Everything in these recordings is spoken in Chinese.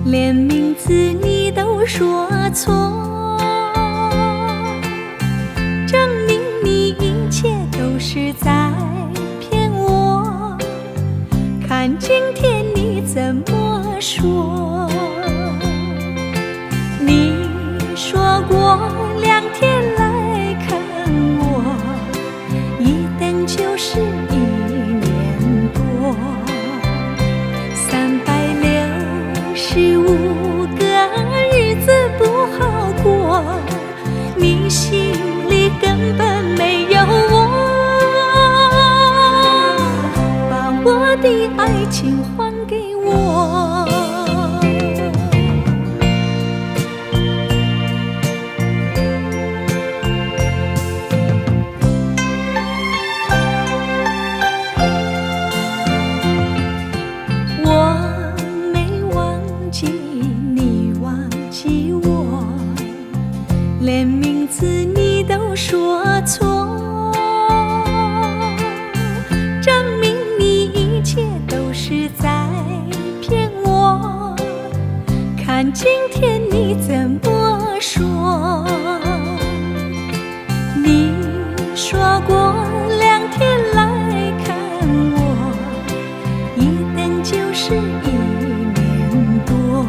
连名字你都说错，证明你一切都是在骗我。看今天你怎么说？你说过2天来看我，一等就是1年多，365个日子不好过，你心里根本没有我，把我的爱情还给我。连名字你都说错，证明你一切都是在骗我。看今天你怎么说？你说过2天来看我，一等就是1年多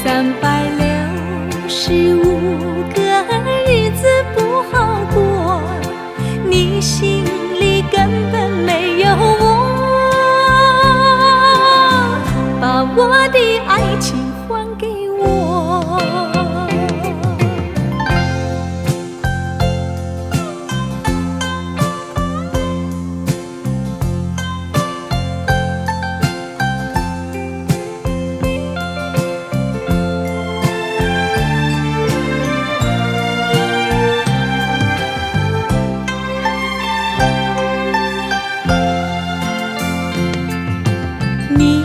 ，365个日子不好过，你心里根本没有我，把我的爱情还给我。你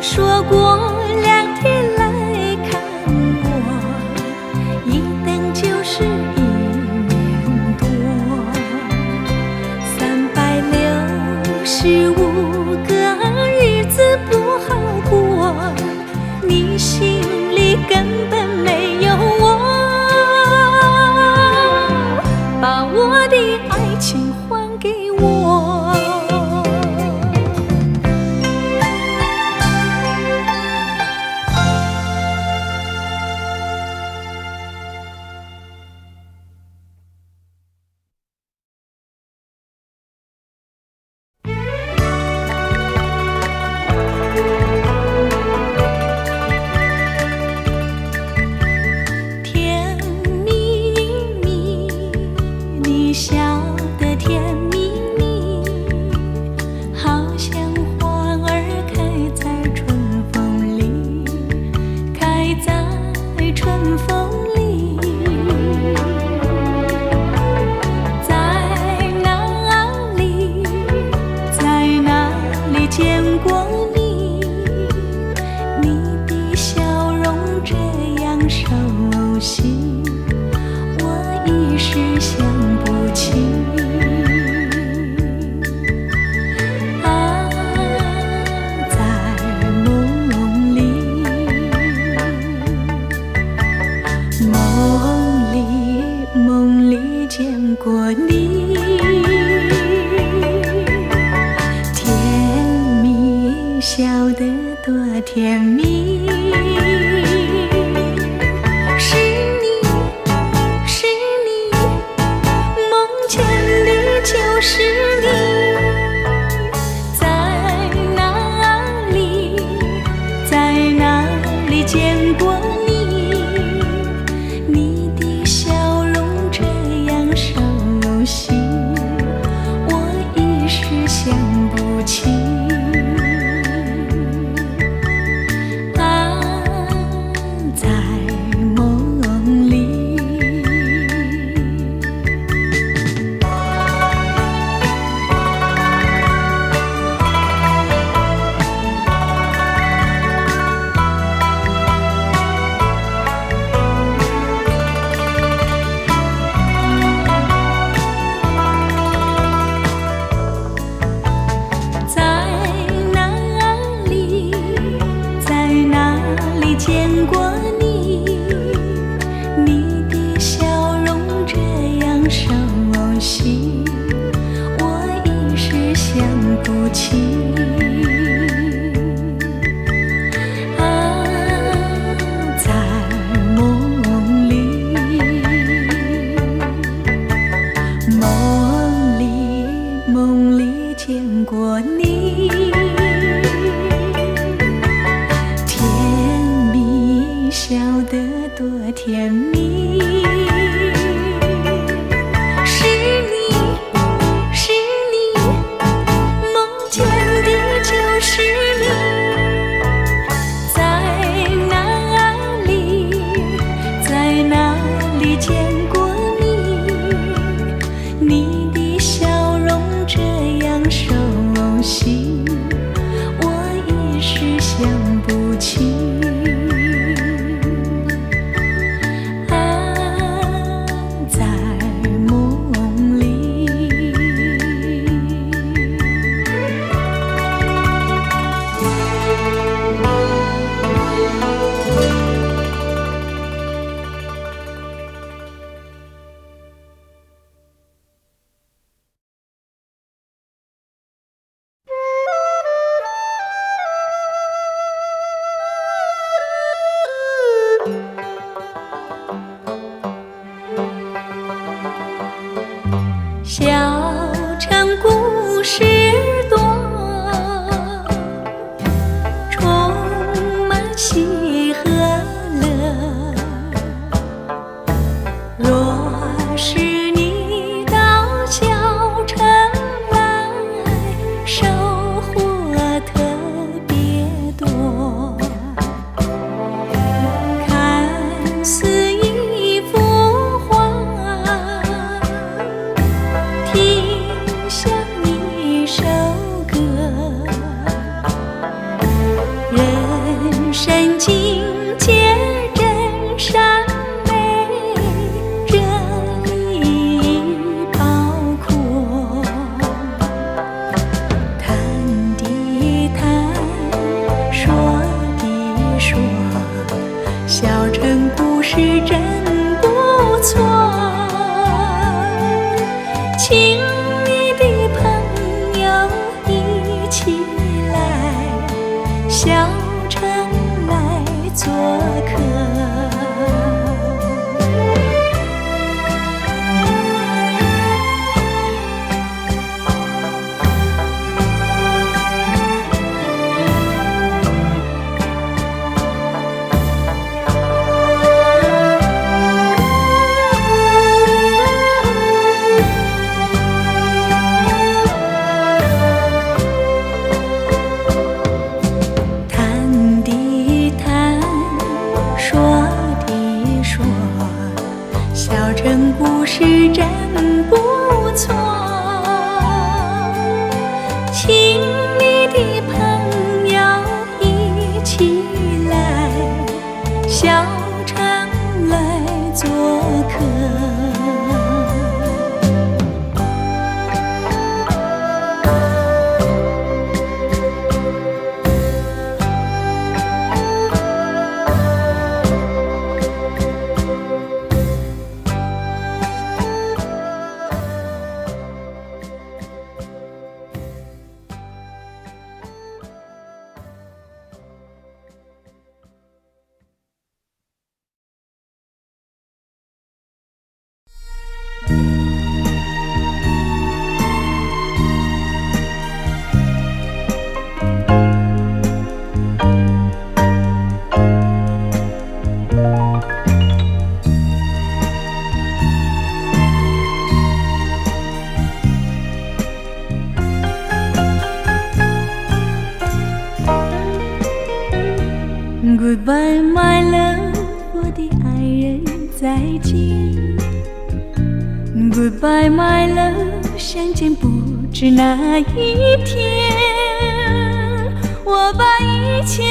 说过2天来看我，一等就是1年多，365个日子不好过，你心里根本没有我，把我的爱情还给我。甜蜜蜜，你笑得甜蜜蜜，好像花儿开在春风里，开在春风里。在哪里，在哪里见过你？你的笑容这样熟悉，我一时想不起。啊，在梦里，梦里见过你，甜蜜笑得多甜蜜。就是你，在哪里，在哪里见过你？你的笑容这样熟悉，我一时想不起。啊，在梦里。见过你，你的笑容这样熟悉，我一时想不起。见过你，甜蜜笑得多甜蜜，是你，是你，梦见的就是你，在哪里，在哪里见过你，你的笑容这样熟悉，我一时想不起。在梦里，小城故事多，充满喜和乐。若是你到小城来，收获特别多。看似一幅画，听像一首歌，人生境界真善美，这里包括。谈的谈，说的说，小城故事真不错。请你的朋友一起来，小城来做客。谈的谈，说的说，小城故事真不错。请你的朋友一起来，小城来做客。Goodbye, my love， 我的爱人，再见。Goodbye, my love， 相见不知哪一天。我把一切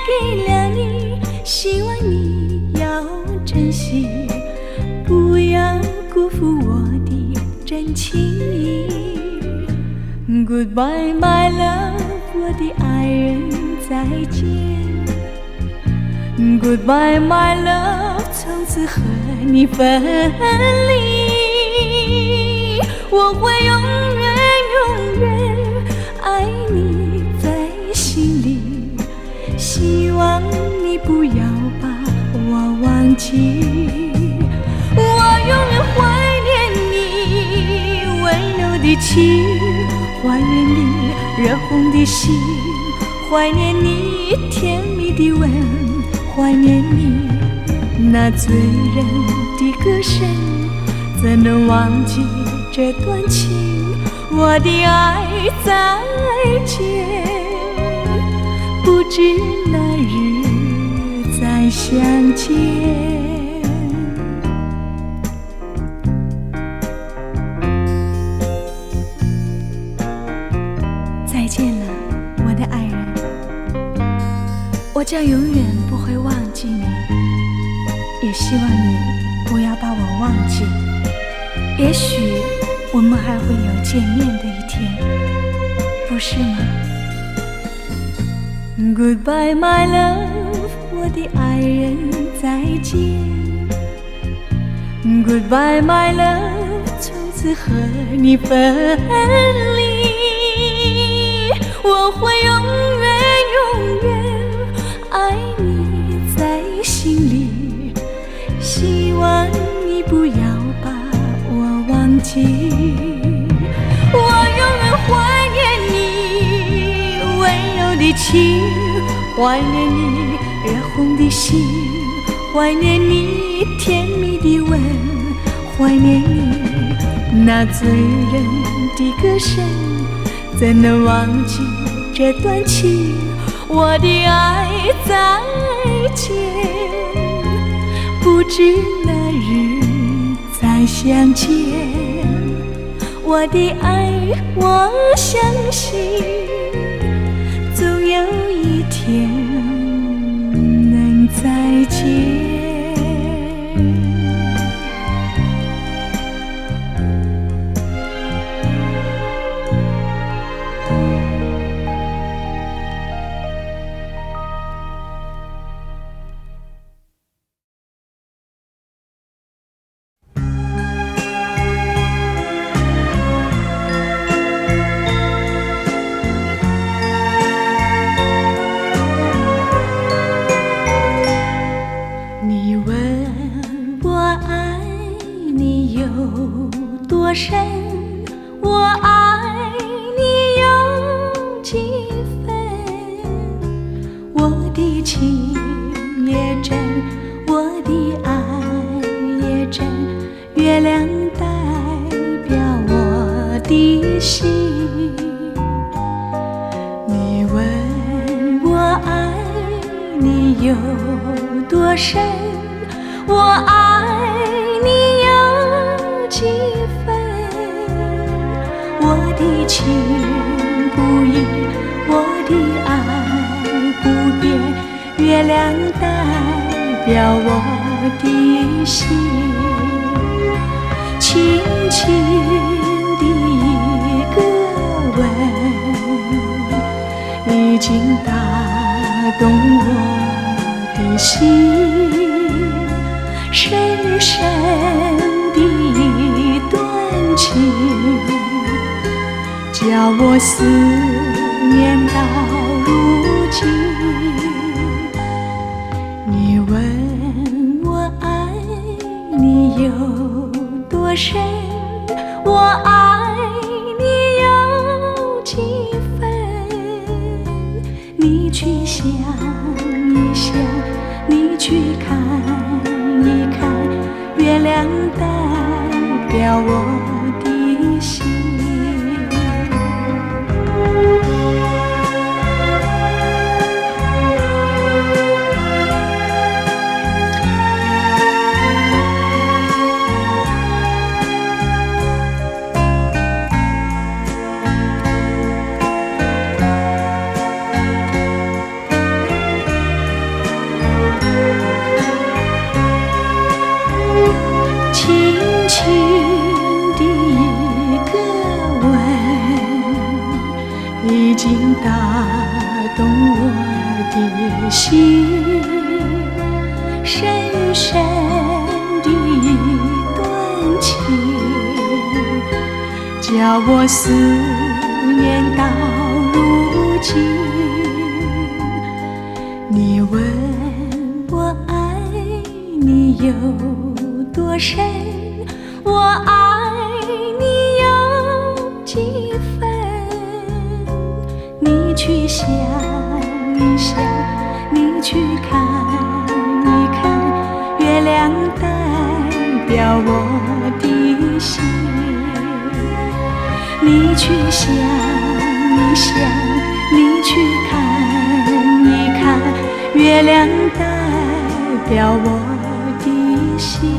给了你，希望你要珍惜，不要辜负我的真情。Goodbye, my love， 我的爱人，再见。Goodbye my love， 从此和你分离，我会永远永远爱你在心里，希望你不要把我忘记，我永远怀念你温柔的情，怀念你热红的心，怀念你甜蜜的吻，怀念你那醉人的歌声，怎能忘记这段情？我的爱再见，不知哪日再相见。再见了，我的爱人，我将永远不会忘记你，也希望你不要把我忘记。也许我们还会有见面的一天，不是吗？ Goodbye my love， 我的爱人再见。Goodbye my love， 从此和你分离，我会永远永远爱你在心里，希望你不要把我忘记，我永远怀念你温柔的情，怀念你热红的心，怀念你甜蜜的吻，怀念你那醉人的歌声，怎能忘记这段情？我的爱再见，不知哪日再相见。我的爱，我相信总有一天能再见。多深，我爱你有几分？我的情也真，我的爱也真，月亮代表我的心。你问我爱你有多深？我爱你有几分？我的情不移，我的爱不变，月亮代表我的心。轻轻的一个吻，已经打动我的心。深深的一段情，叫我思念到如今。你问我爱你有多深？我爱你有几分？你去想一想，你去看一看，月亮代表我的心。已经打动我的心，深深的一段情，叫我思念到如今。你问我爱你有多深，我爱你有几分？你去想一想，你去看一看，月亮代表我的心。你去想一想，你去看一看，月亮代表我的心。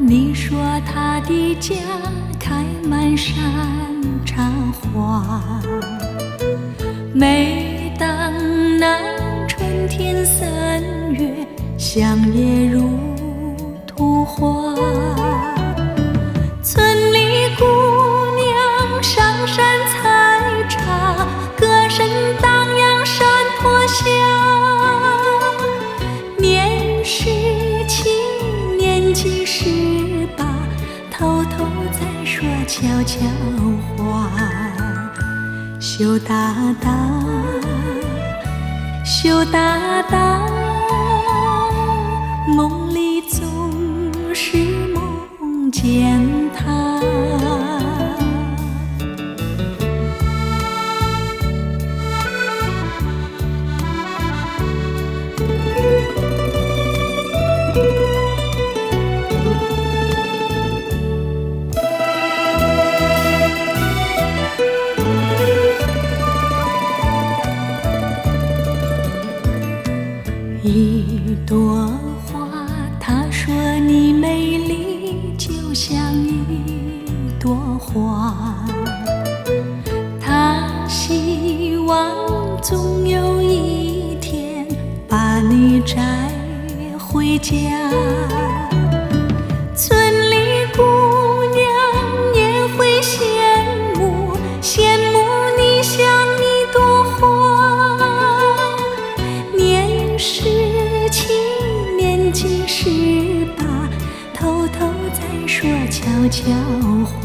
你说他的家开满山茶花，每当那春天3月，乡野如图画。村里姑娘上山采茶，歌声荡漾山坡下。年17，年纪18，偷偷在说悄悄话。羞答答，羞答答，梦里总是梦见他。一朵花，他说你美丽就像一朵花，他希望总有一天把你摘回家。村里姑娘也会羡慕，羡慕你像一朵花。年17，年纪18，偷偷在说悄悄话。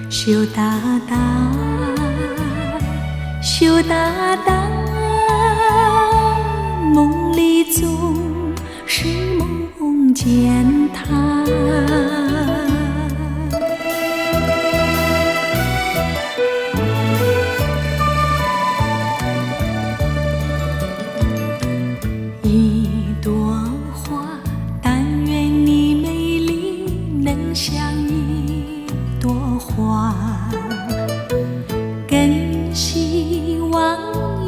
羞答答，羞答答，梦里总是梦见他。一朵花，但愿你美丽能像一朵花，更希望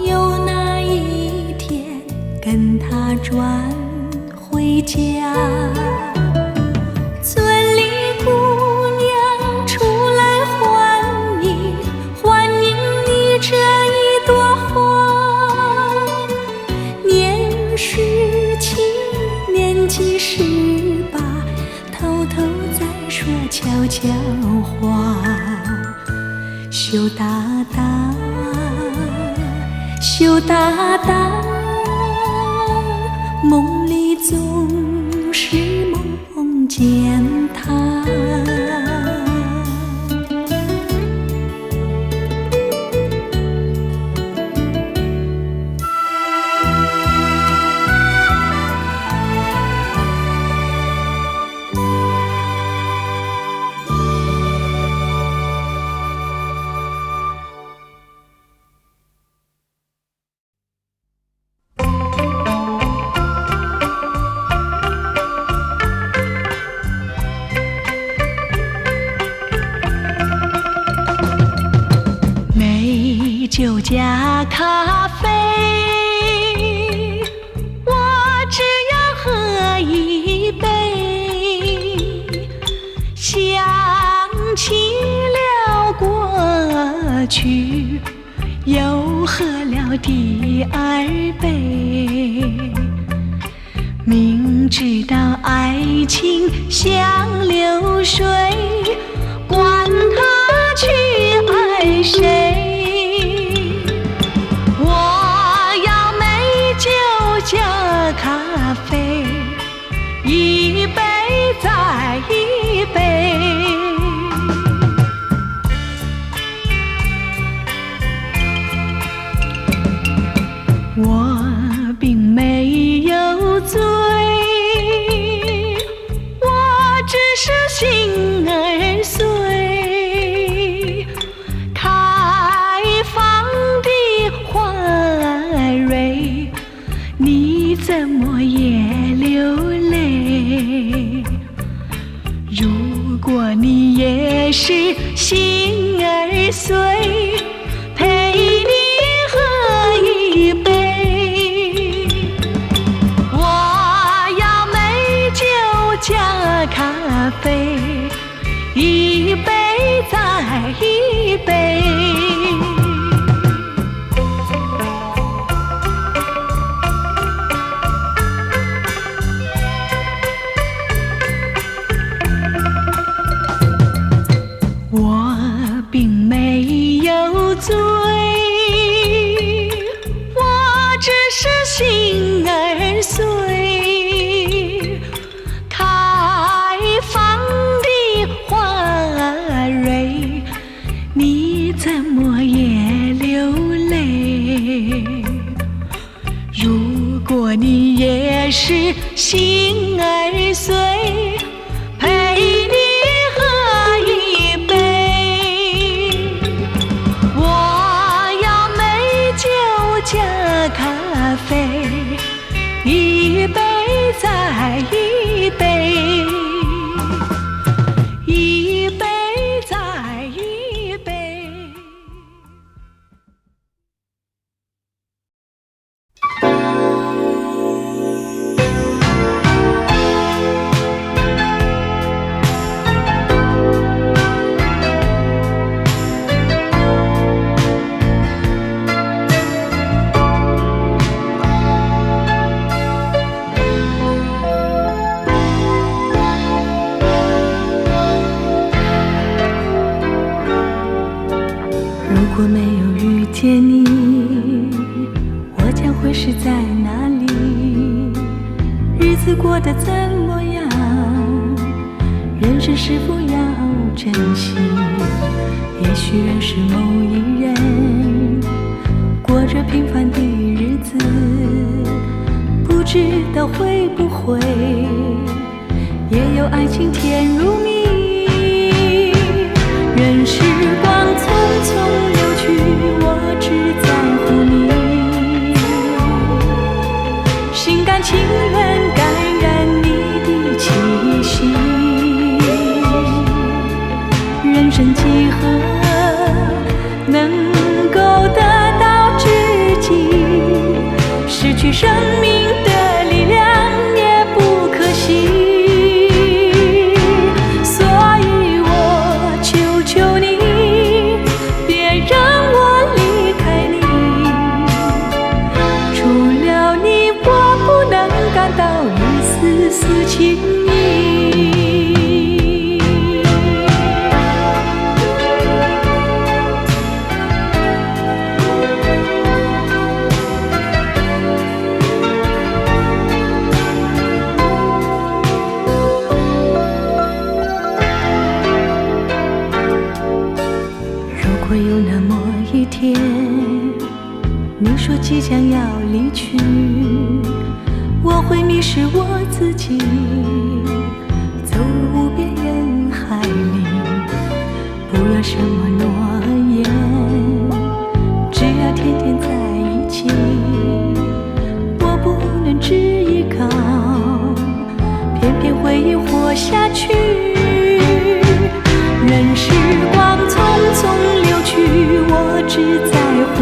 有那一天跟他转回家。村里姑娘出来欢迎，欢迎你这一朵花。年17，年纪18，偷偷在说悄悄话。羞答答，羞答答，梦里总是梦见他。酒加咖啡，我只要喝一杯，想起了过去，又喝了第二杯。明知道爱情像流水，管他去爱谁，我要美酒加咖啡，一杯再一杯。我并没有醉，我只是心儿碎。开放的花蕊，你怎么也流泪？如果你也是心儿碎，陪你喝一杯。加咖啡，一杯再一杯。我并没有醉，我只是心儿碎。你怎么也流泪？如果你也是心儿碎，陪你喝一杯。我要美酒加咖啡，一杯再一杯。如果没有遇见你，我将会是在哪里？日子过得怎么样？人生是否要珍惜？也许认识某一人，过着平凡的日子，不知道会不会也有爱情甜如蜜。任时光匆匆流去，我只在乎你，心甘情愿感染你的气息。人生几何能够得到知己？失去生命的力量也不可惜。丝情意，如果有那么一天，你说即将要离去，我会迷失我自己，走入无边人海里，不要什么诺言，只要天天在一起。我不能只依靠，偏偏回忆活下去。任时光匆匆流去，我只在乎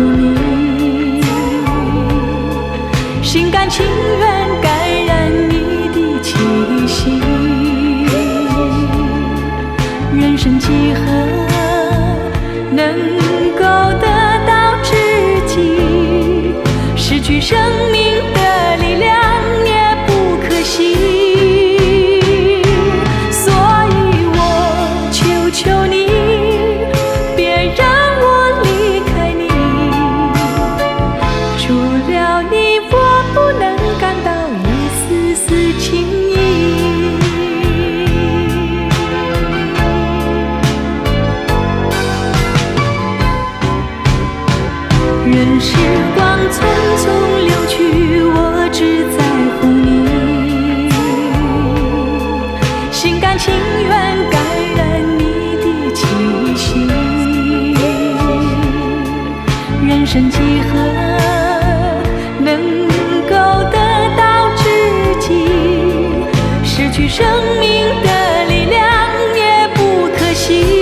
时光匆匆流去，我只在乎你，心甘情愿感染你的气息。人生几何能够得到知己？失去生命的力量也不可惜。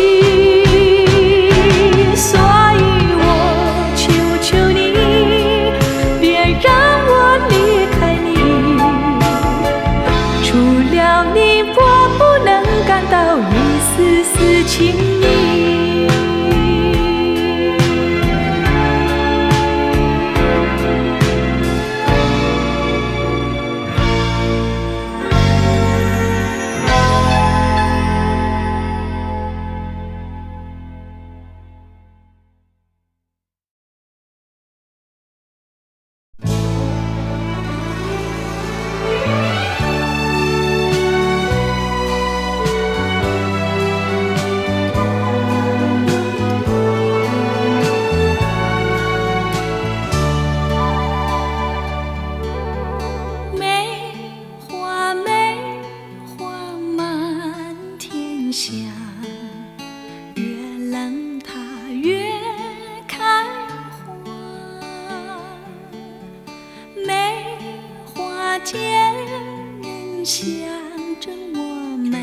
情意，象征我们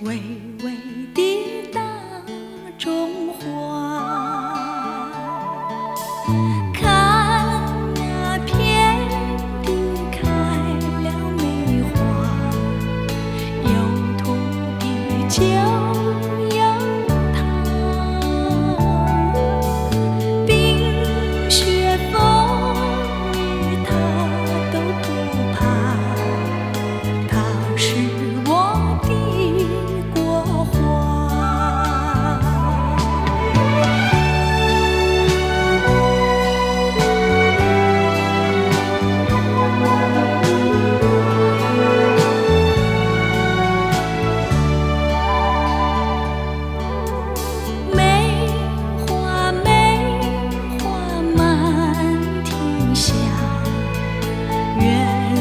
微微地大中华。看那遍地开了梅花，有土地就有它，冰雪风雨它都不怕，它是我的国花。梅花梅花满天下，越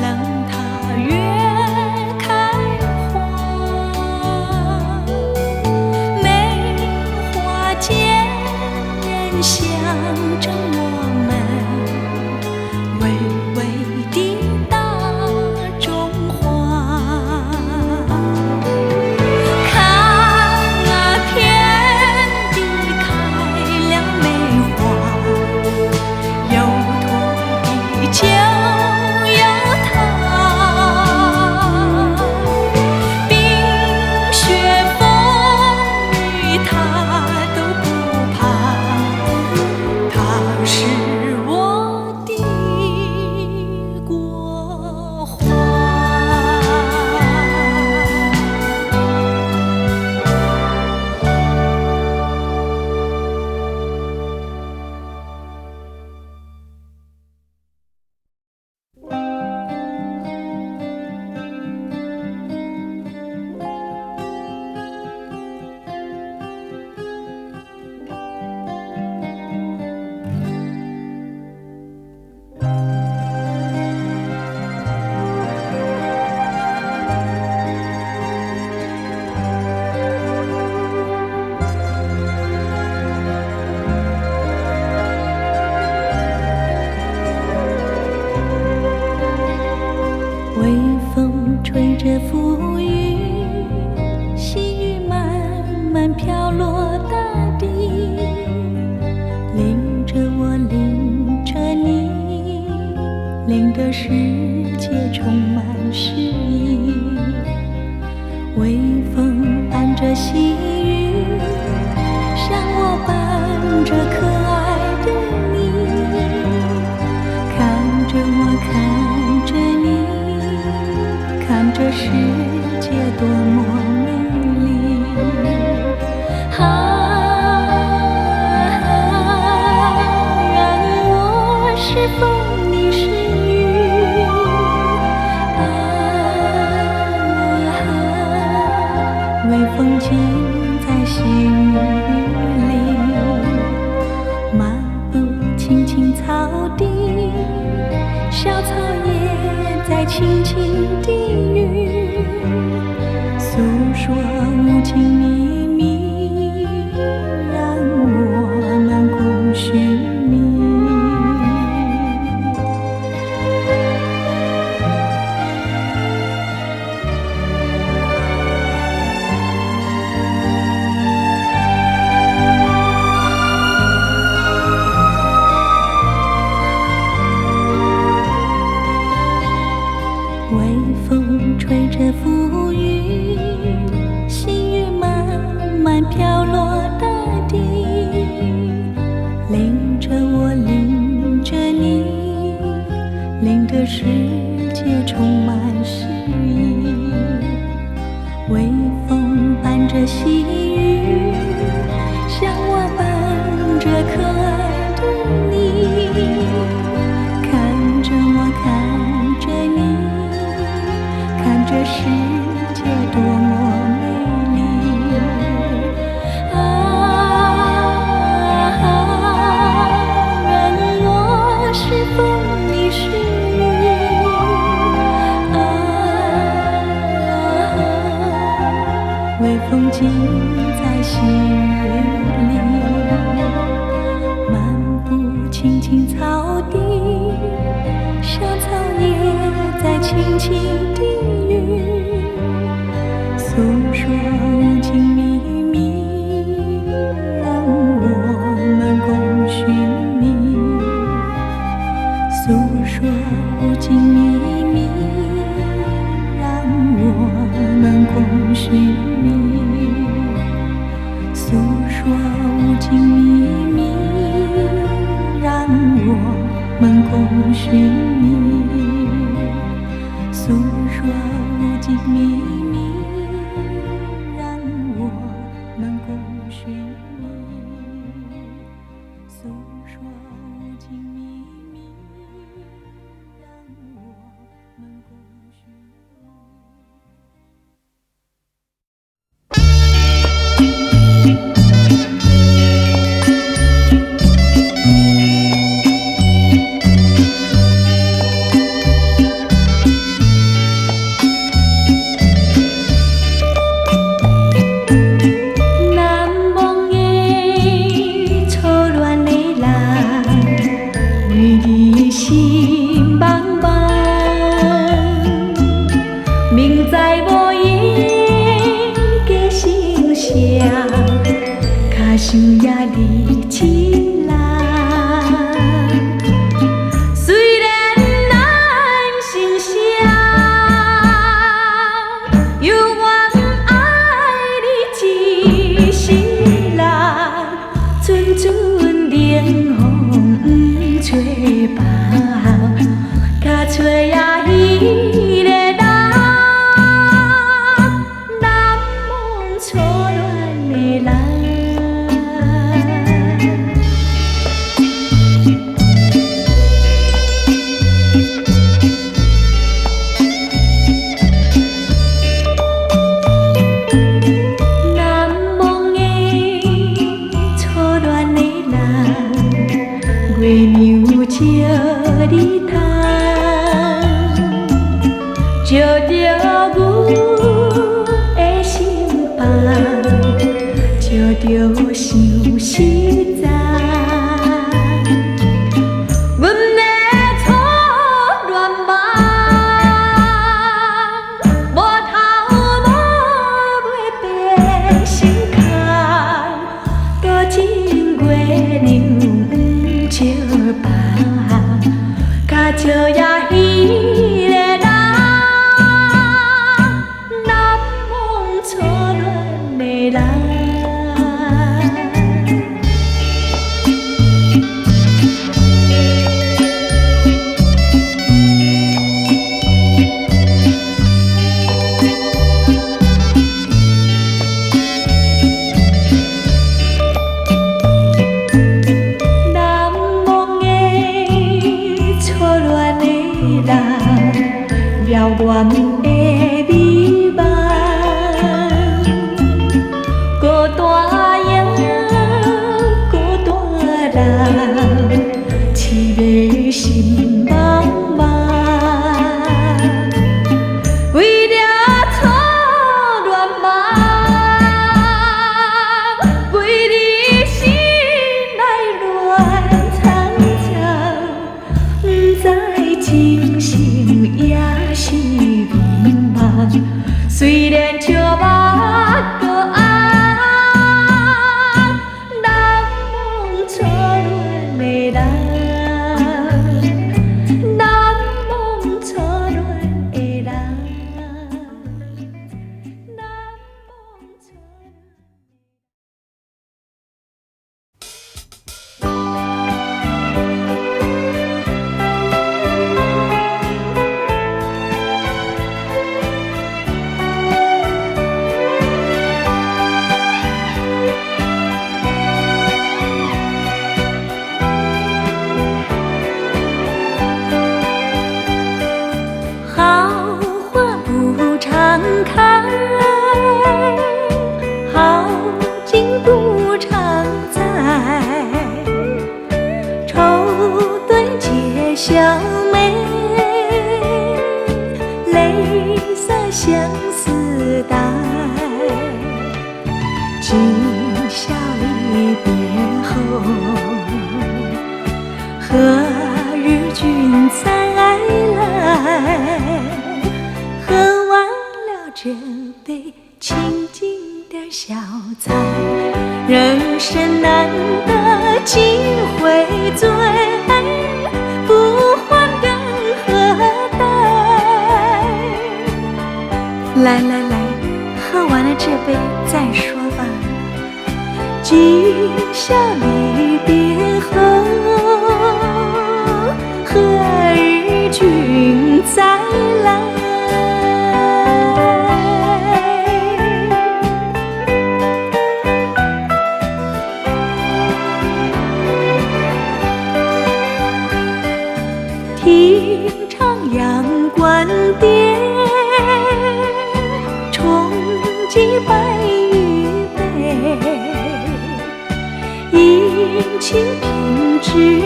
冷它越开花。梅花间人象征我们微微的大中华。看那遍地开了梅花，有土地就有它，冰雪风雨它都不怕，它是我的国花。微风吹着馥郁，细雨慢慢飘落大地，淋着我，淋着你，淋得世界充满诗意。微风伴着细雨，像我伴着可爱的你，看着我，看着你，看这世界多么美丽。让我是风，你是雨，微风轻在细雨里，漫步轻轻低语，诉说无尽秘密，让我们共寻觅。微风吹着浮云，细雨慢慢飘落大地，淋着我，淋着你，淋得世界充满诗意。微风伴着细雨，像我伴着可爱的你，看着我，看着你，看这世界多么美丽啊！任我是风，你是雨啊！微风尽在细雨里，漫步青青草地，小草也在轻轻低语，诉说无尽秘密，让我们共寻觅。诉说无尽秘密，让我们共寻觅。诉说无尽秘密，让我们共寻觅。诉说无尽秘密，让我们共寻觅。诉说无尽秘密，让我们共寻觅。心茫茫，明知无影的声声，脚想也离亲人。虽然咱成双，犹原爱你一世人，阵阵冷风不吹白。甲找也彼个人，难忘初恋的人。难忘的初恋的人，月娘照你窗。照着阮的心房，照着想实在。阮的初恋梦，无头无尾变心空，多情月娘不照白，甲照也彼个人。初恋的人。难忘的初恋的人，遥远的美梦。孤单影，孤单人，凄迷心茫茫。何日君再来？喝完了这杯清静的小菜，人生难得几回醉，不欢更何待？来来来，喝完了这杯再说吧。今宵离别后，何日君再来？听徜阳关殿，重寄白玉杯，饮清平之语，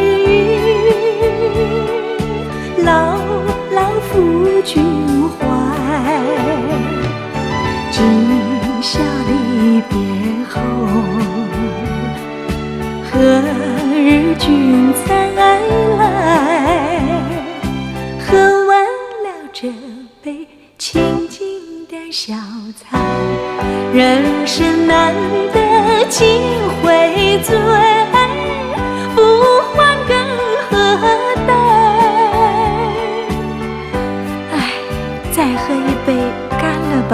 牢牢付君怀。今宵离别后，何日君再来？喝完了这杯清静的小菜，人生难得几回醉，不欢更何待？哎，再喝一杯干了吧。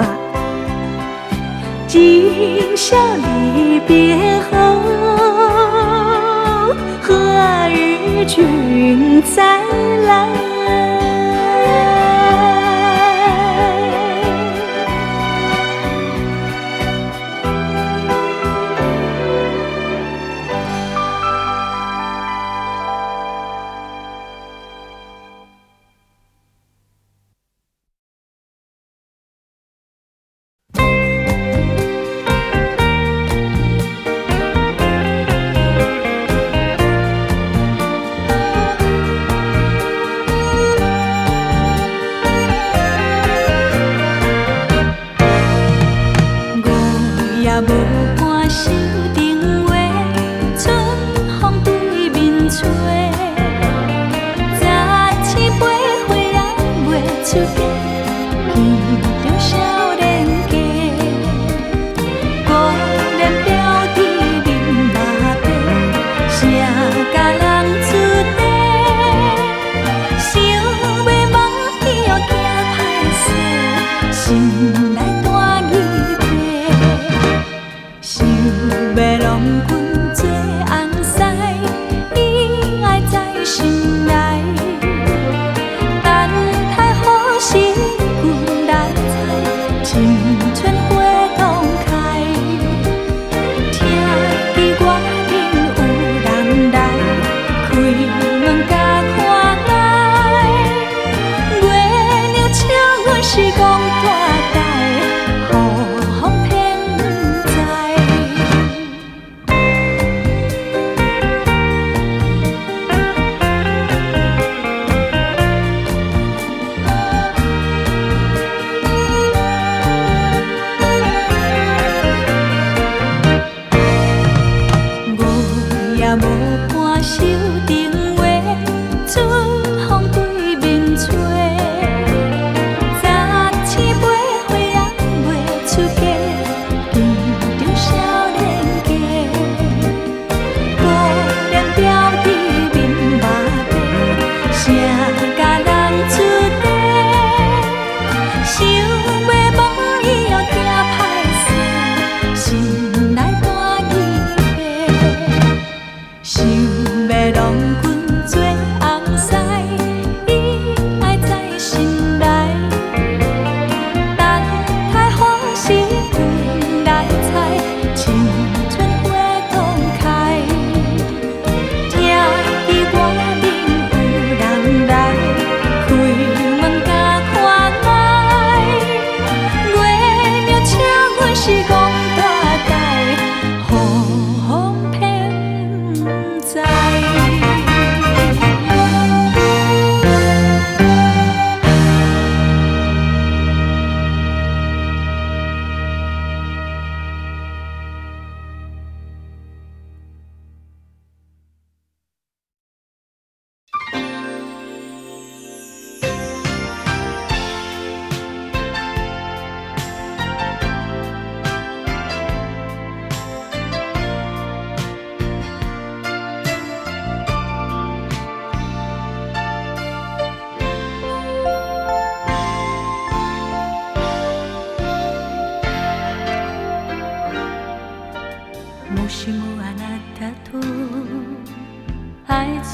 今宵离别后，何日君再来？也无半首定话，春风对面吹。早起八岁也袂出嫁，见着少年家。孤人标伫面目白，谁甲人出题？想要梦去又惊歹势，心内大疑。想要郎君做红婿，伊爱在心内，等待好时君来采，青春花洞开。听见外面有人来，开门甲看来，月亮笑阮是讲大概，雨风偏不知。也无半首定话，春风对面吹。早起八岁也袂出嫁，见着少年家。孤人标伫面目白，谁甲人出题？想要梦伊又惊歹势，心内大疑惑。想要郎君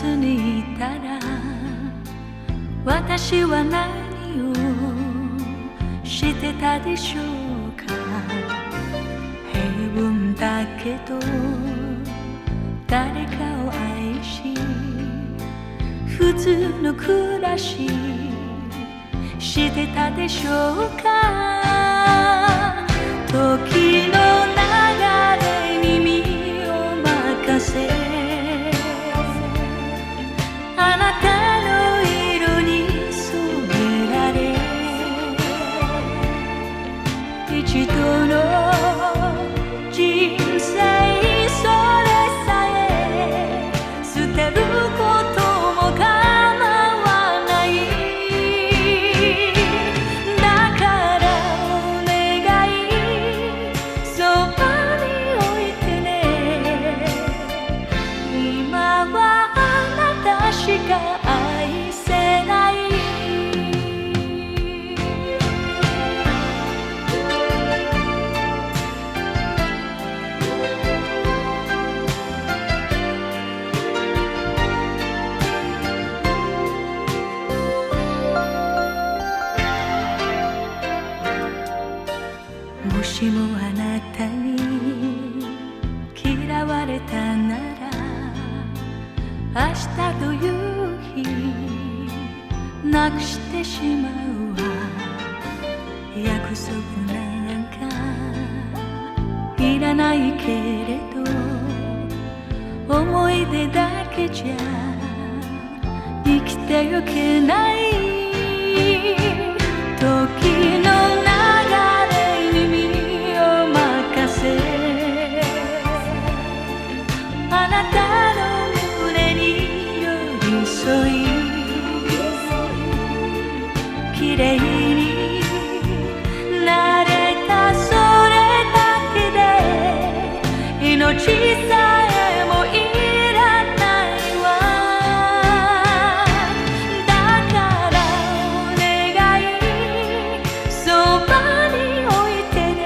スにいたら私は何をしてたでしょうか。平凡だけど誰かを愛し普通の暮らししてたでしょうか。時の流れに身を任せあなたの色に染められ一度の人生それさえ捨てることも構わないだからお願いそばに置いてね今はあなたしか愛せないもしもあなたに嫌われたなら明日という日なくしてしまうわ。約束なんかいらないけれど思い出だけじゃ生きてゆけない時のあなたの胸に寄り添い綺麗になれたそれだけで命さえもいらないわ。だからお願いそばに置いてね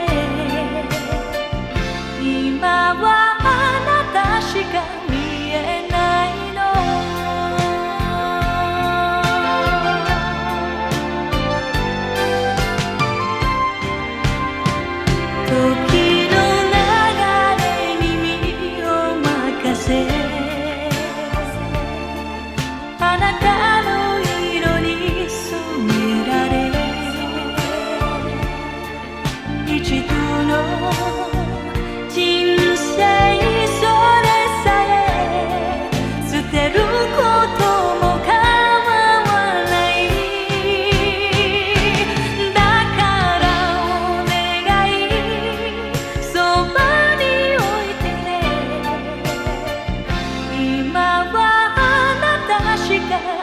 今はしか見えないの時の流れに身を任せあなたの色に染められ一度の人生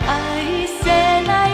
愛せない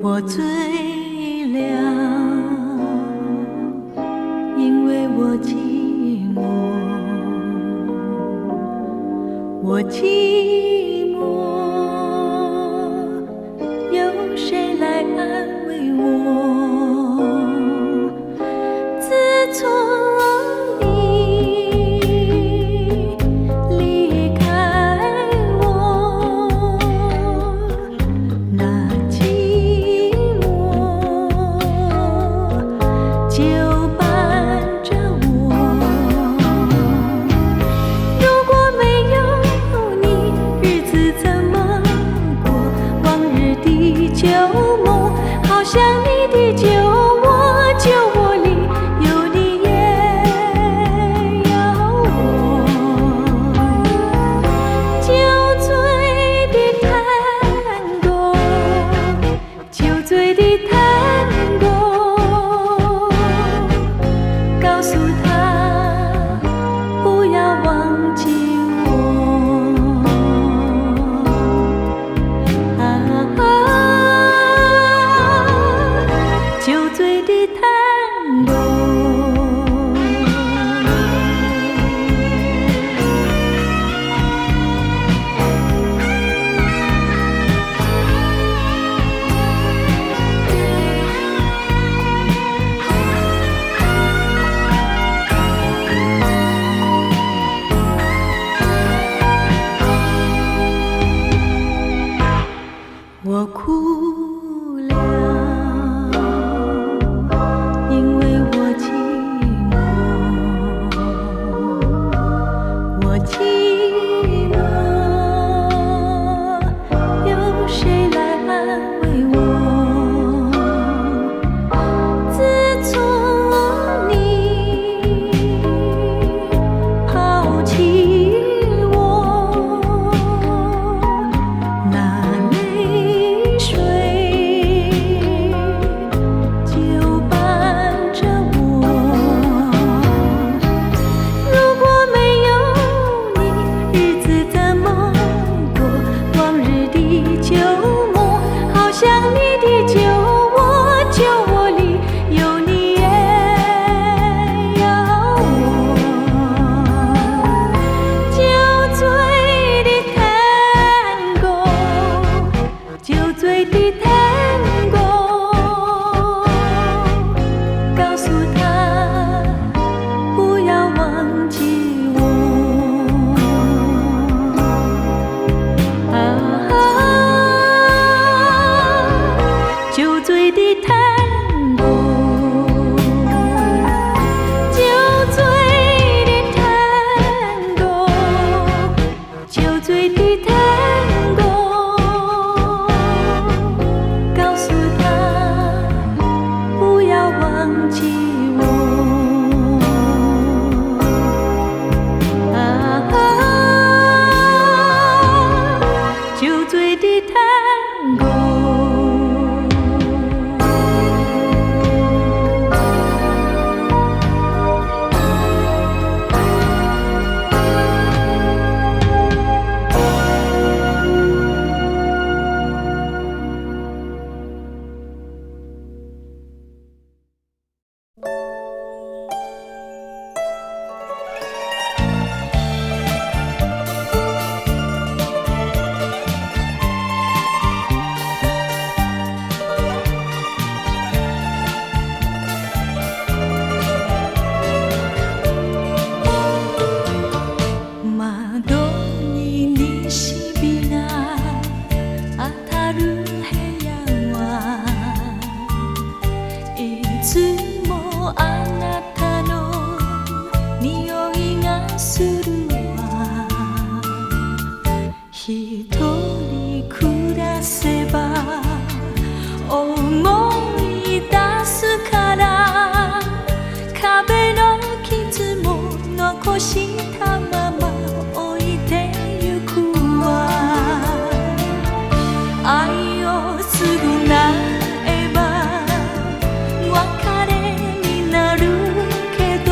我醉了，因为我寂寞，我寂寞，有谁来安慰我？自从如果没有你，日子怎么醉的tango，告诉他不要忘记我。酒醉的tango。したまま置いてゆくわ。愛を償えば別れになるけど、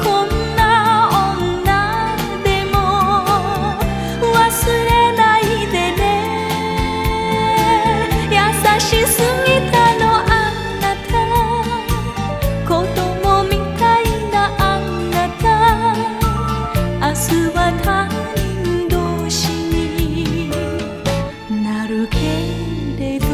こんな女でも忘れないでね。優しすぎたのあなた、子供みたいなあなた、明日は他人同士になるけれど。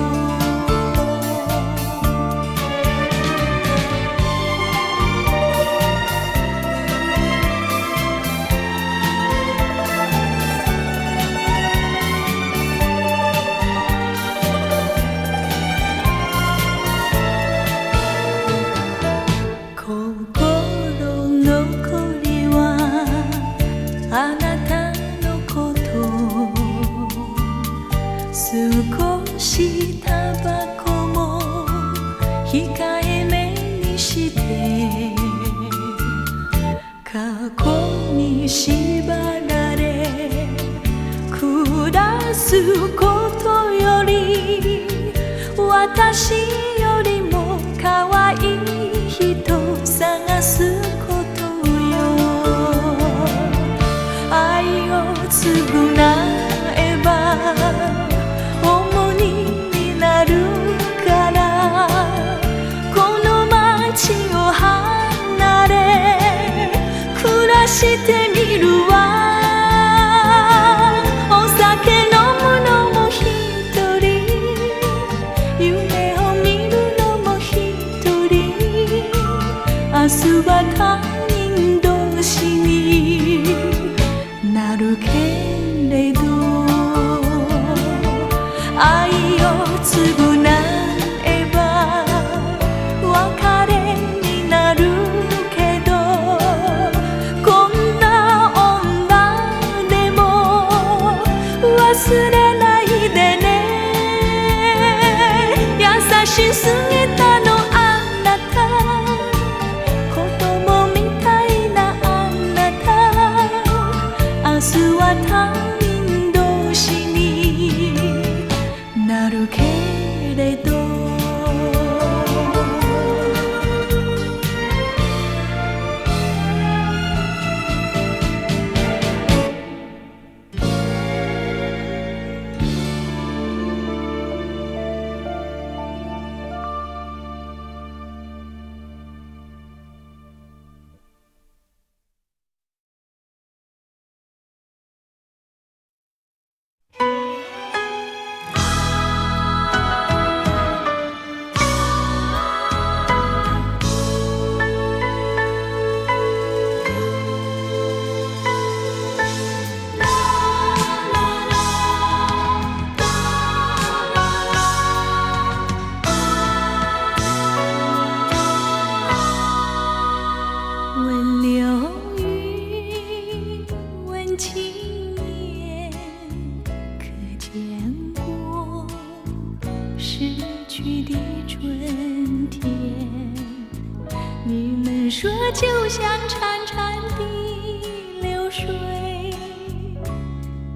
心残りはあなたのこと、少しタバコも控えめにして、過去に縛られ暮らすことより、私よりも可愛い人探すことよ。愛を償えば重荷になるから、この街を離れ暮らしてみるわ。お酒飲むのも一人、夢を見るのも一人、明日は他人同士になるけれど。愛を償えば別れになるけど、こんな女でも忘れないでね。優しすぎたのあなた、子供みたいなあなた、明日は他人同士になるけれど。问流云，问青去的春天。你们说就像潺潺的流水，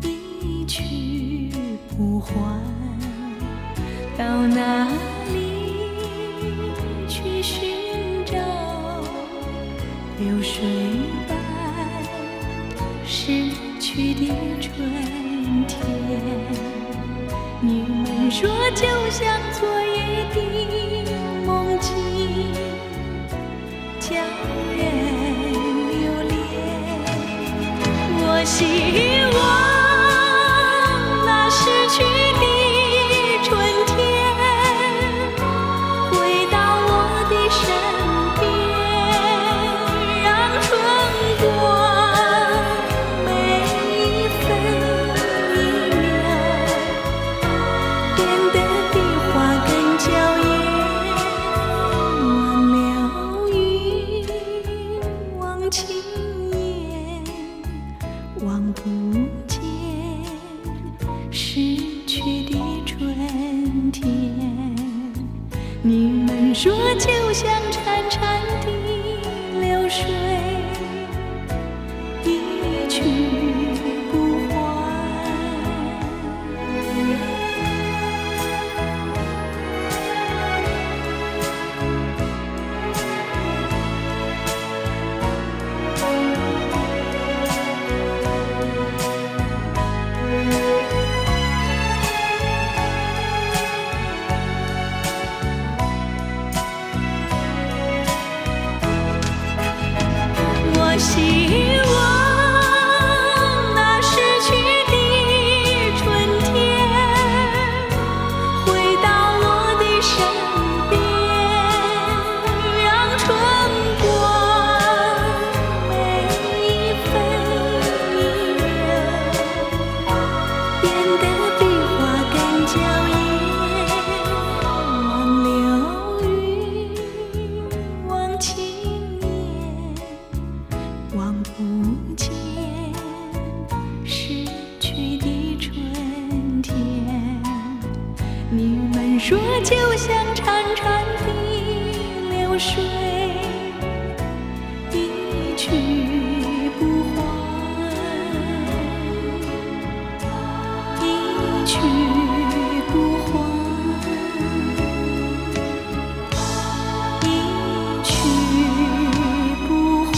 一去不还，到哪里去寻找流水般逝去的春天？你们说就像昨夜的梦境，叫人留恋。我希望那逝去的春天回到我的身边，让春光每一分一秒变得比花更娇艳。忘了云，忘情眼，望不见逝去的春天。你们说就像潺潺的流水，一去不还。我希望那逝去的春天回到我的身边，让春光每一分一秒变得比花更娇艳。忘了云，忘情眼，望不见逝去的春天。你们说就像潺潺的流水，一去不还，一去不还，一去不还。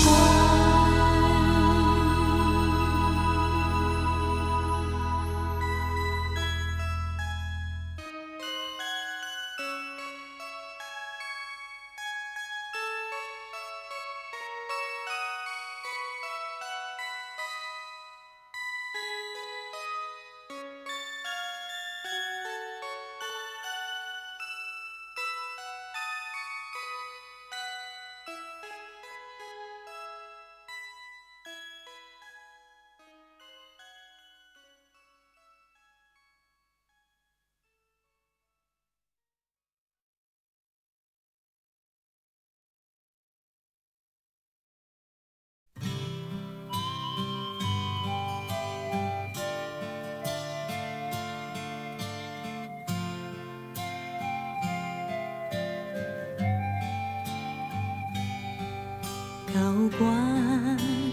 高挂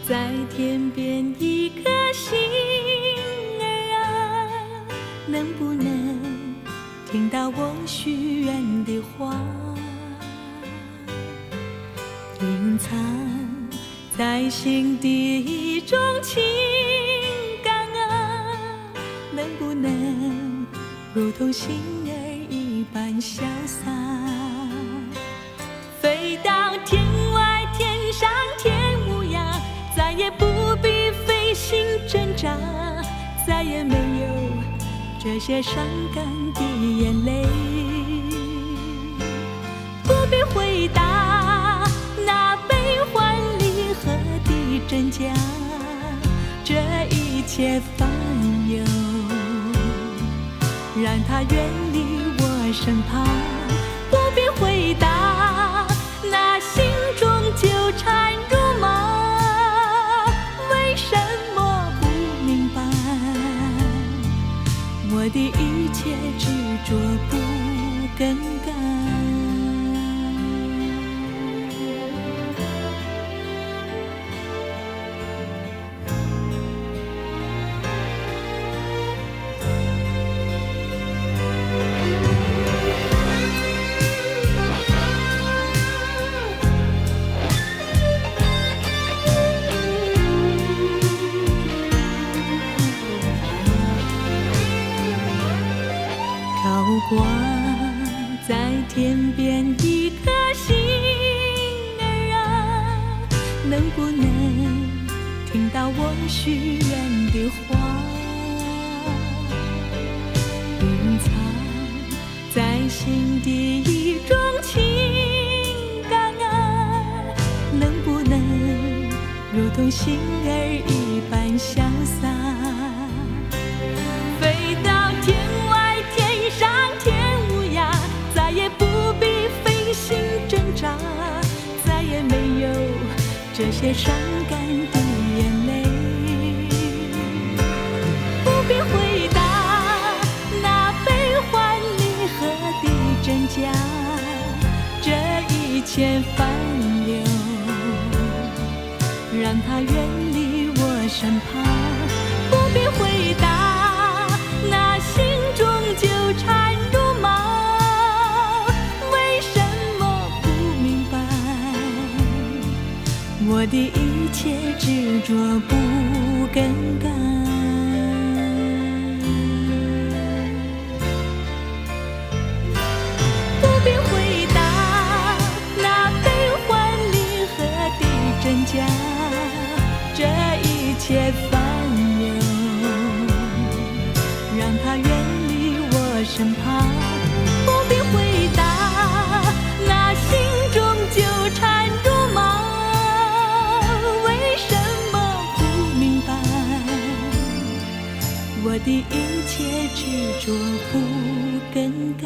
在天边一颗星儿啊，能不能听到我许愿的话？隐藏在心底一种情感啊，能不能如同星儿一般潇洒，飞到天外天上天无涯，再也不必费心挣扎，再也没有这些伤感的眼泪。不必回答那悲欢离合的真假，这一切烦忧让它远离我身旁。不必回答那心中纠缠如麻，为什么不明白我的一切执着不更改？挂在天边一颗星儿啊，能不能听到我许愿的话？隐藏在心底一种情感啊，能不能如同星儿一般潇洒？飞到天外天上天无涯，再也不必费心挣扎，再也没有这些伤感的眼泪。不必回答那悲欢离合的真假，这一切烦忧让它远离我身旁。不必回答那心中纠缠如麻，为什么不明白我的一切执着不更改？不必回答那悲欢离合的真假，这一切烦忧让它远离我身旁。不必回答那心中纠缠如麻，为什么不明白我的一切执着不更改？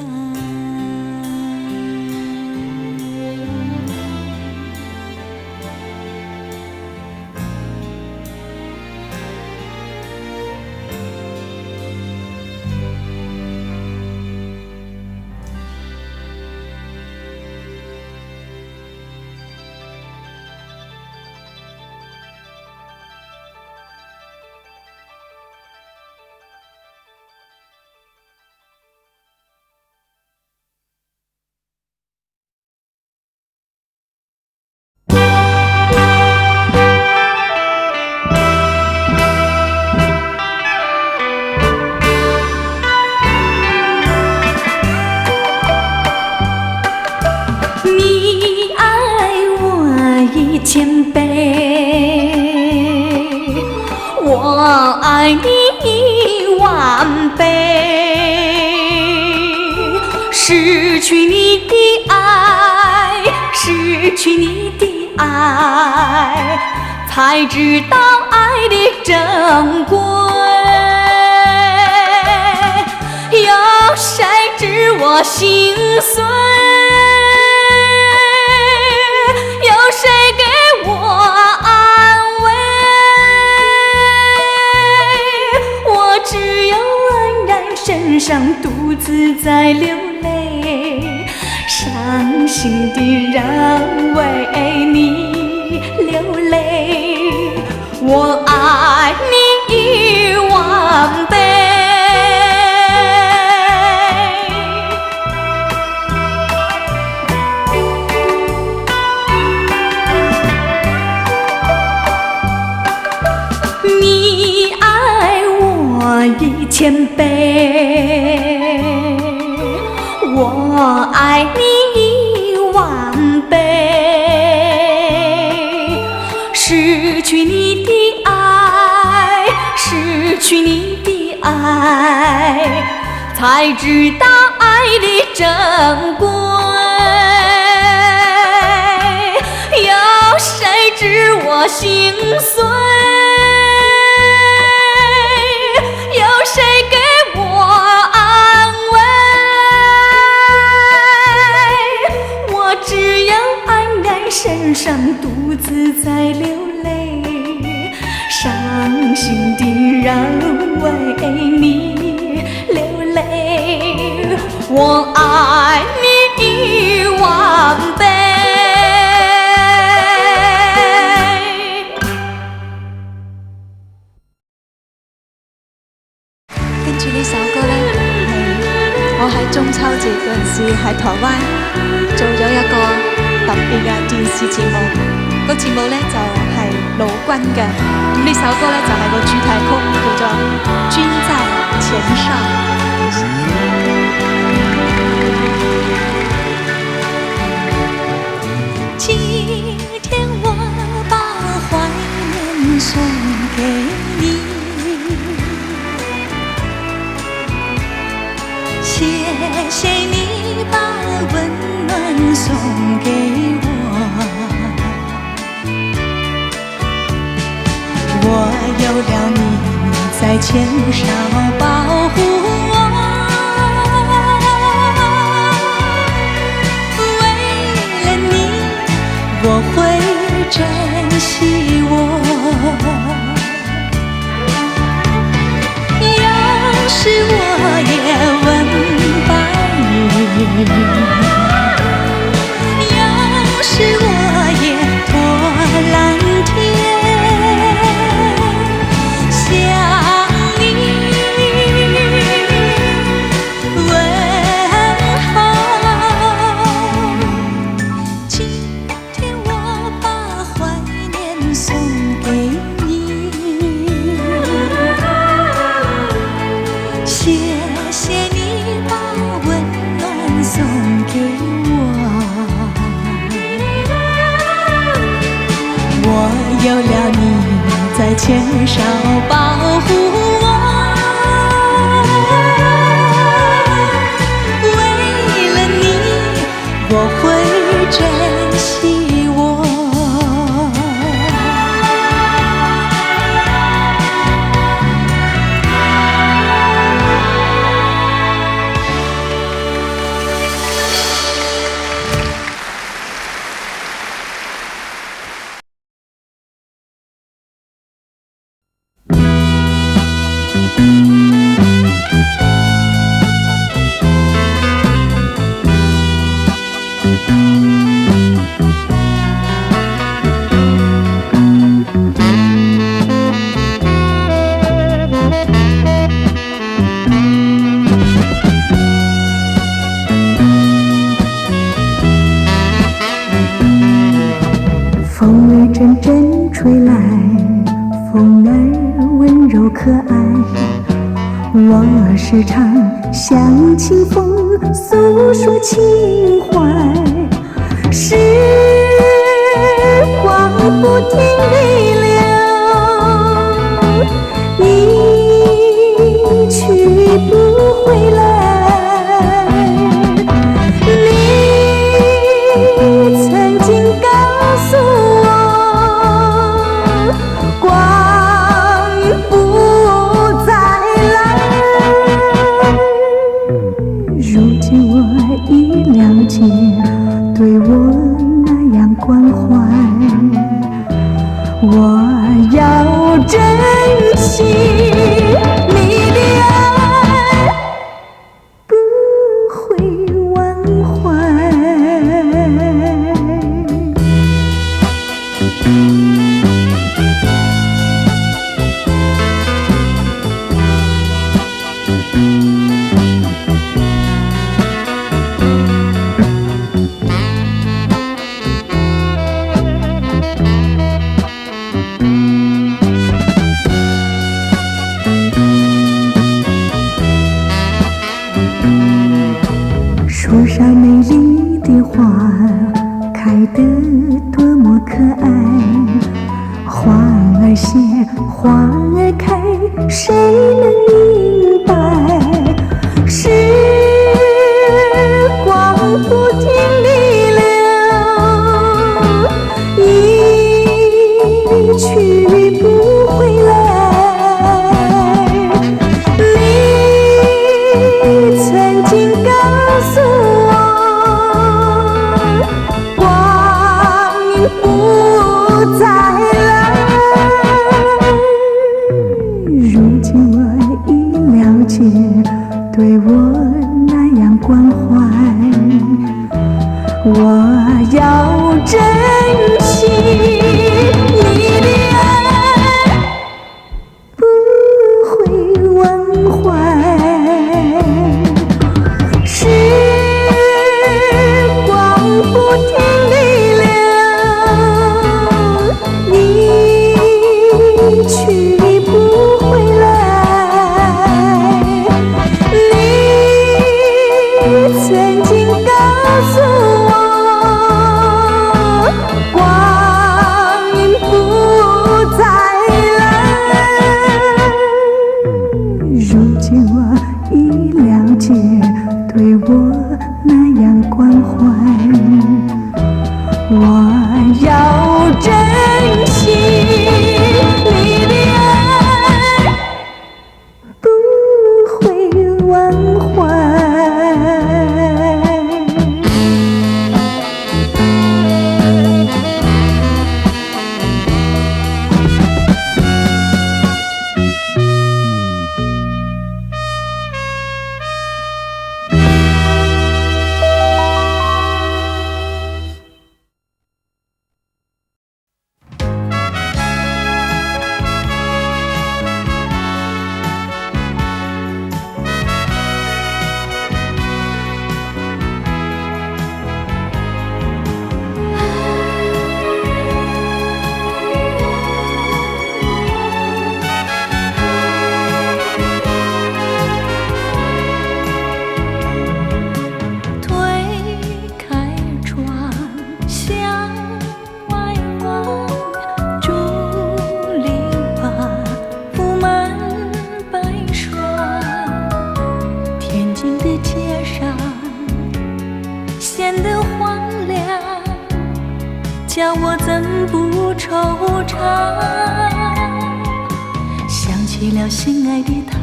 千倍，我爱你一万倍。失去你的爱，失去你的爱，才知道爱的珍贵。有谁知我心碎？有谁给我安慰？我只有黯然神伤，独自在流泪，伤心的人为你流泪。我爱你一万倍。千倍，我爱你一万倍。失去你的爱，失去你的爱，才知道爱的珍贵。有谁知我心碎？谁给我安慰？我只有黯然神伤，独自在流泪，伤心的人为你流泪。我爱你一万倍。跟住呢首歌呢，係我喺中秋節嗰陣時喺台灣做咗一個特別嘅電視節目，個節目呢就係盧軍嘅。咁呢首歌呢就係個主題曲，叫做《君在前上》。在牵手保护我。为了你，我会珍惜我。有时我也问白云，有时我也托蓝天，想你问候。今天我把怀念送给你，谢谢你把温暖送给我。我有了你在牵手保护我，为了你，我会珍惜我。风儿阵阵吹来，风儿温柔可爱，我时常向清风诉说情怀。时光不停地流，一去不回来。你曾经告诉我，光阴不再来。如今我已了解，对我那样关怀，我要珍惜你的爱，不会忘怀。树上美丽的花开得多么可爱，花儿谢，花儿开，谁能明白？时光不停地流，一去不回来。你曾经告诉我，光阴不再来。如今我已了解，对我那样关怀，我要珍惜你的爱，不会忘怀。时光不停地流，一去不回来。你曾经告诉我，光阴不再来。如今我已了解，对我那样关怀，我要珍惜你的爱，叫我怎不惆怅？想起了心爱的他，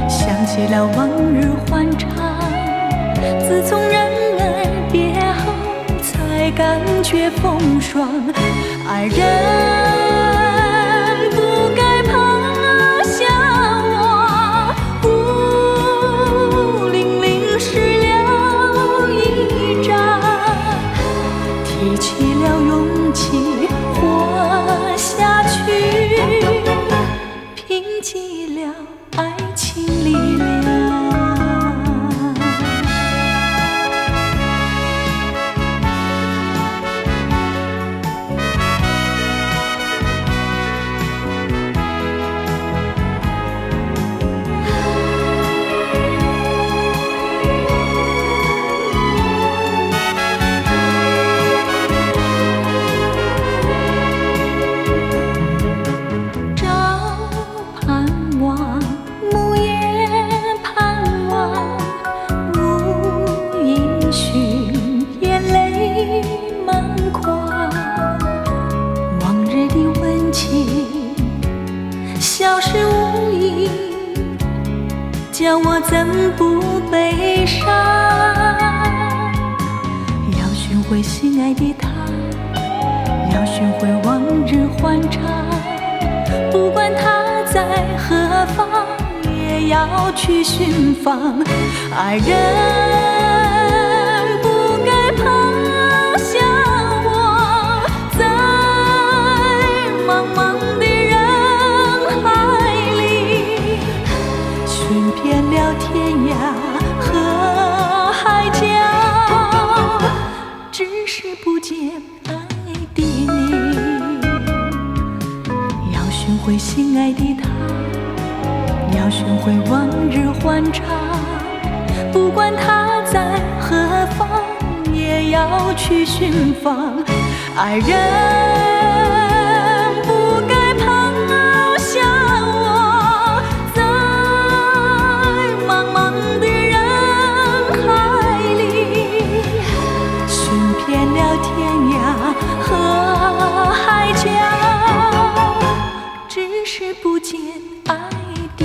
想起了往日欢畅。自从人儿别后，才感觉风霜。爱人不该抛下我，孤零零湿了衣裳，提起了勇气活下去，拼尽了爱情力量。消失无影，叫我怎不悲伤？要寻回心爱的他，要寻回往日欢畅。不管他在何方，也要去寻访。爱人不该抛下我，在茫茫的遍了天涯和海角，只是不见爱的你。要寻回心爱的他，要寻回往日欢畅。不管他在何方，也要去寻访。爱人不该抛下我，天涯和海角，只是不见爱的你。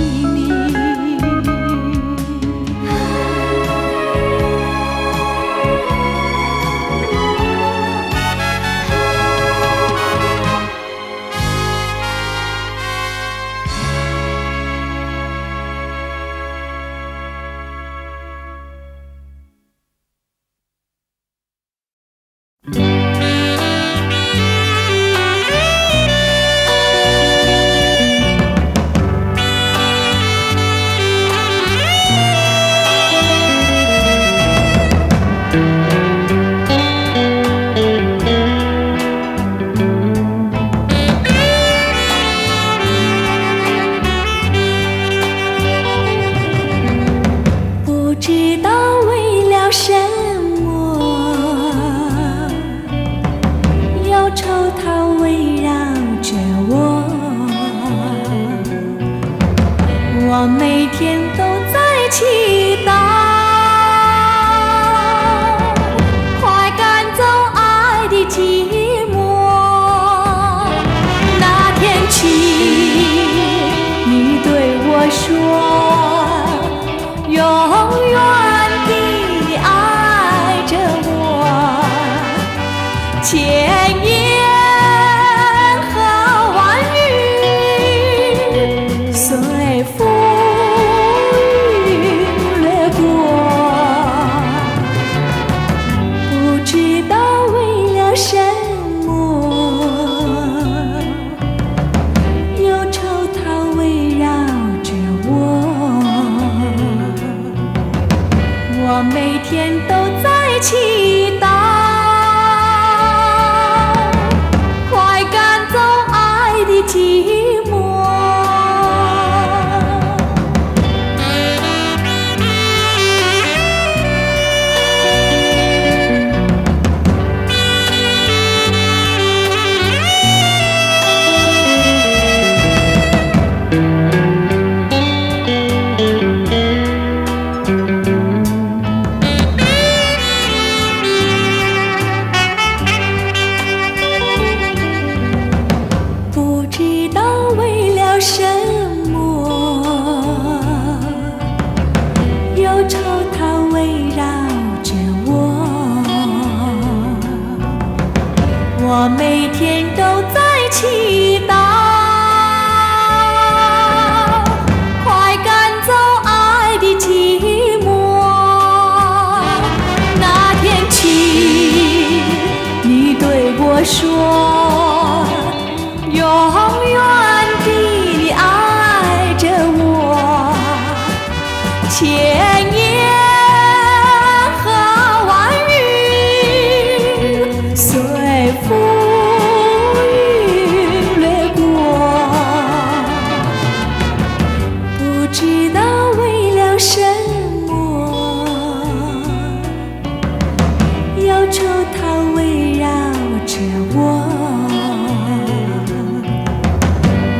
我每天都在祈祷，快赶走爱的寂寞。那天起，你对我说，永远地爱着我，千言和万语随风知道为了什么，忧愁它围绕着我，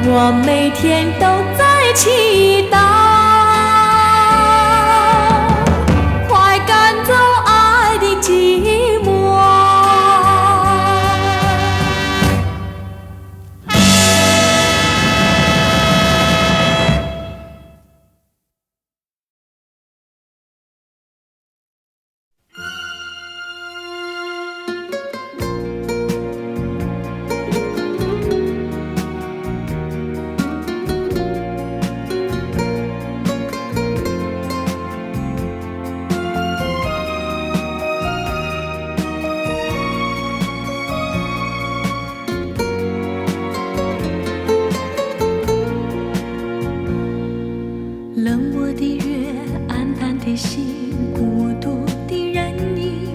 我每天都在祈祷，快赶走爱的寂寞。冷漠的月，暗淡的心，孤独的人影，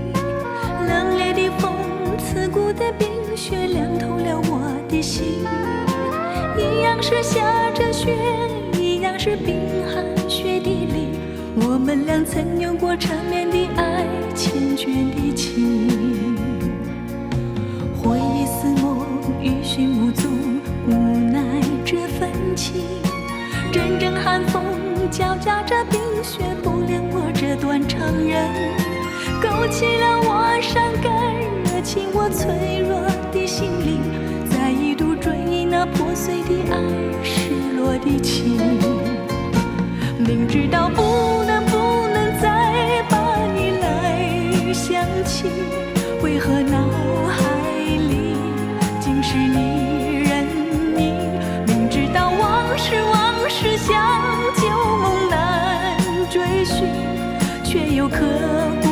冷冽的风，刺骨的冰雪，凉透了我的心。一样是下着雪，一样是冰寒雪地里，我们俩曾有过缠绵的爱，缱绻的情。回忆似梦，余寻无踪，无奈这份情。阵阵寒风交加着冰雪，不怜我这断肠人，勾起了我伤感，热情我脆弱的心灵，再一度追忆那破碎的爱，失落的情。明知道不能再把你来想起，为何脑海里尽是你人影？明知道往事像旧梦难追寻，却又刻骨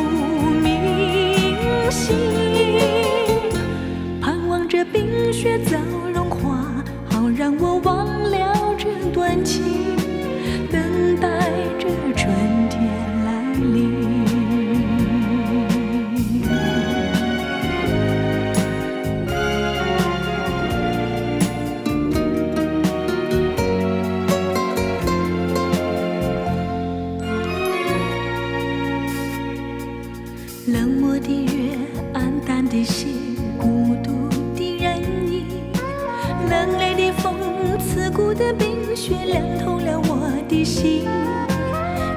铭心。盼望着冰雪早融化，好让我忘了这段情，等待着春天来临。冷漠的月，暗淡的心，孤独的人影，冷冽的风，刺骨的冰雪，凉透了我的心。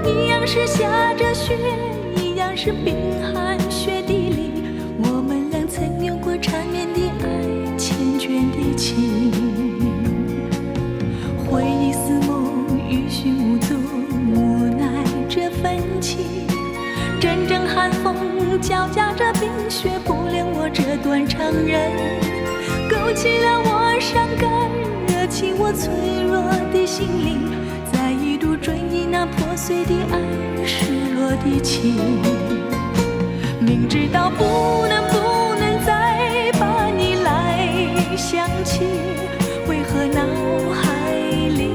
一样是下着雪，一样是冰寒雪地里，我们俩曾有过缠绵的爱，缱绻的情。回忆似梦，余寻无踪，无奈这份情。阵阵寒风交加着冰雪，不怜我这断肠人，勾起了我伤感，热起我脆弱的心灵，再一度追忆那破碎的爱，失落的情。明知道不能再把你来想起，为何脑海里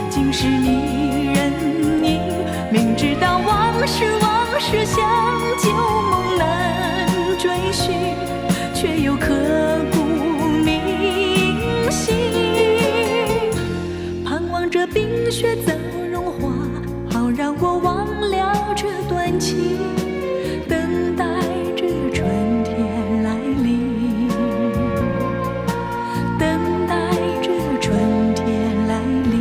尽是你人影？明知道往事像旧梦难追寻，却又刻骨铭心。盼望着冰雪早融化，好让我忘了这段情，等待着春天来临，等待着春天来临。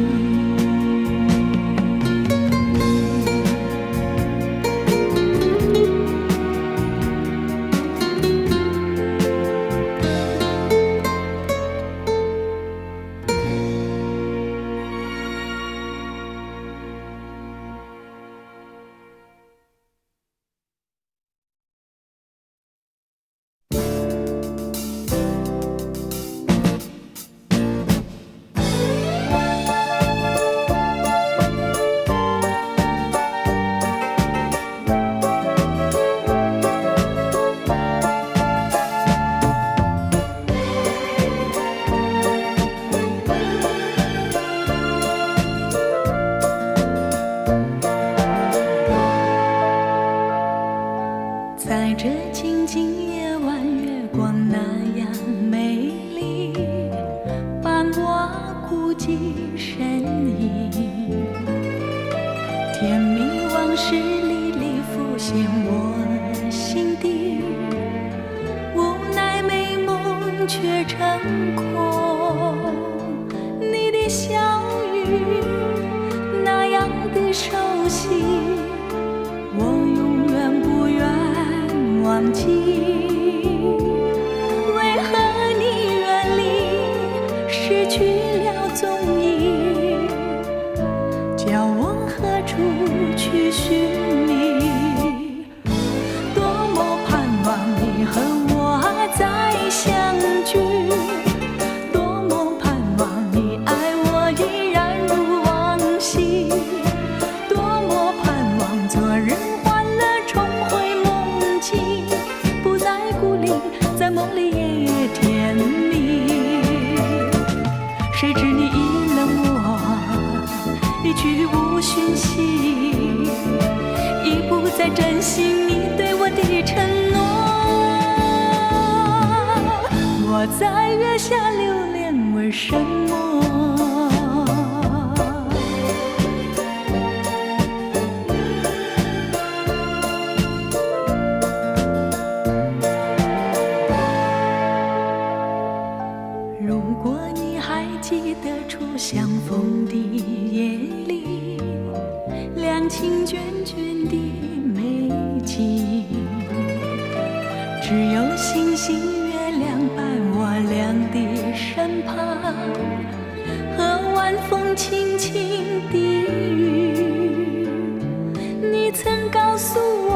忘记，为何你远离，失去了踪影，叫我何处去寻觅？多么盼望你和我再相聚，多么盼望你爱我依然如往昔，多么盼望昨日欢乐重回梦境，不再孤立，在梦里也甜蜜。谁知你已冷漠，一去无讯息，已不再珍惜你对我的承诺。我在月下流连，为什么？如果你还记得初相逢的夜里，两情眷眷的美景，只有星星月亮伴我俩的身旁，和晚风轻轻的雨。你曾告诉我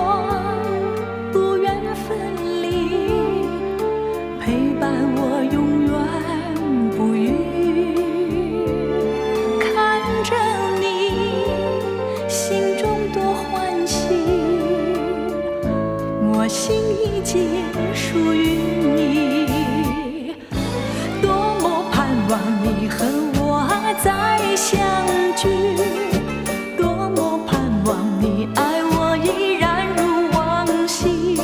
不愿分离，陪伴我永远不渝。看着你，心中多欢喜，我心已经属于你。多么盼望你和我再相聚，多么盼望你爱我依然如往昔，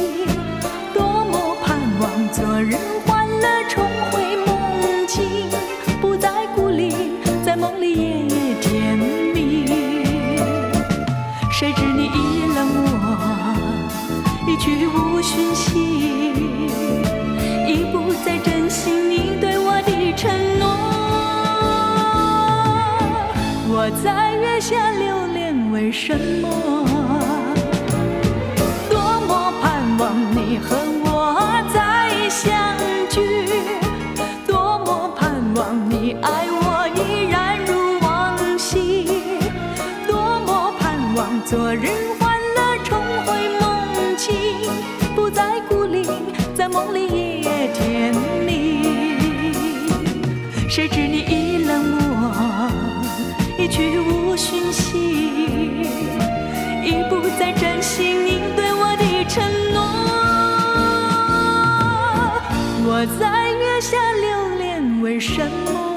多么盼望昨日欢乐重回梦境，不再孤立，在梦里也甜蜜。谁知你已冷漠，一去无讯息，已不再珍惜你对我的承诺。我在月下流连，为什么？多么盼望你和我再相聚，多么盼望你爱我依然如往昔，多么盼望昨日欢乐重回梦境，不再孤立，在梦里也甜蜜。谁知你已冷漠，一去无讯息，已不再珍惜你对我的承诺。我在月下流连，为什么？